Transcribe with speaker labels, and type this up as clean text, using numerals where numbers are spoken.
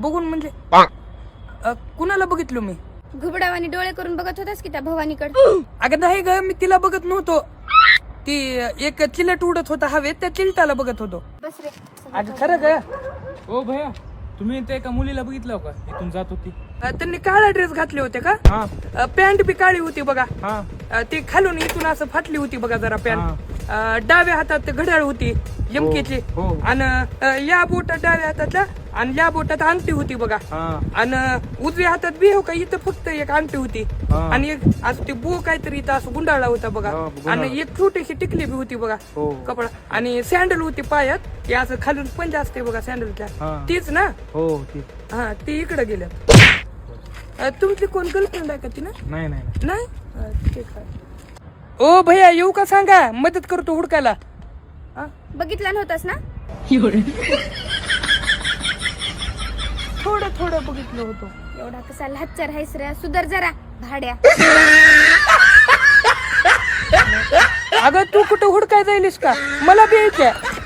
Speaker 1: बघून म्हणजे कुणाला बघितलो मी?
Speaker 2: घुबडावानी डोळे करून बघत होतास की त्या भवानीकडे?
Speaker 1: अगं नाही ग, मी तिला बघत नव्हतो. ती एक चिलट उडत होता हवेत, त्या चिलटाला बघत होतो.
Speaker 2: बस रे.
Speaker 1: अगं खरं ग.
Speaker 3: ओ भैया, तुम्ही त्या एका मुलीला बघितलं का इथून जात होती?
Speaker 1: त्यांनी काळा ड्रेस घातले होते का?
Speaker 3: हा
Speaker 1: पॅन्ट बी काळी होती बघा.
Speaker 3: हा
Speaker 1: ती खालून इथून असं फाटली होती बघा जरा पॅन्ट. डाव्या हातात घड्याळ होती यमकीची,
Speaker 3: हो.
Speaker 1: आणि या बोटात डाव्या हातातला आणि या बोटात अंगठी होती बघा. आणि उजव्या हातात बी हो का इथं फक्त एक अंगठी होती. आणि एक असं ते बो काहीतरी इथं असं गुंडाळला होता बघा. आणि एक छोटीशी टिकली बी होती बघा कपडा. आणि सँडल होती पायात, हे असं खालून पंजा असते बघा सँडलच्या, तीच ना?
Speaker 3: हो ती.
Speaker 1: हा ती इकडे गेल्या. तुमची कोण गर्लफ्रेंड आहे का ती? ना
Speaker 3: नाही
Speaker 1: नाही. ठीक आहे. ओ भैया येऊ का सांगा, मदत करतो हुडकायला.
Speaker 2: बघितला नव्हतास ना?
Speaker 1: थोडं थोडं बघितलं होतं.
Speaker 2: एवढा कसा लाचार आहेस रे, सुधर जरा भाड्या.
Speaker 1: अगं तू कुठं हुडकाय जाईलीस का? मला बी यायचंय.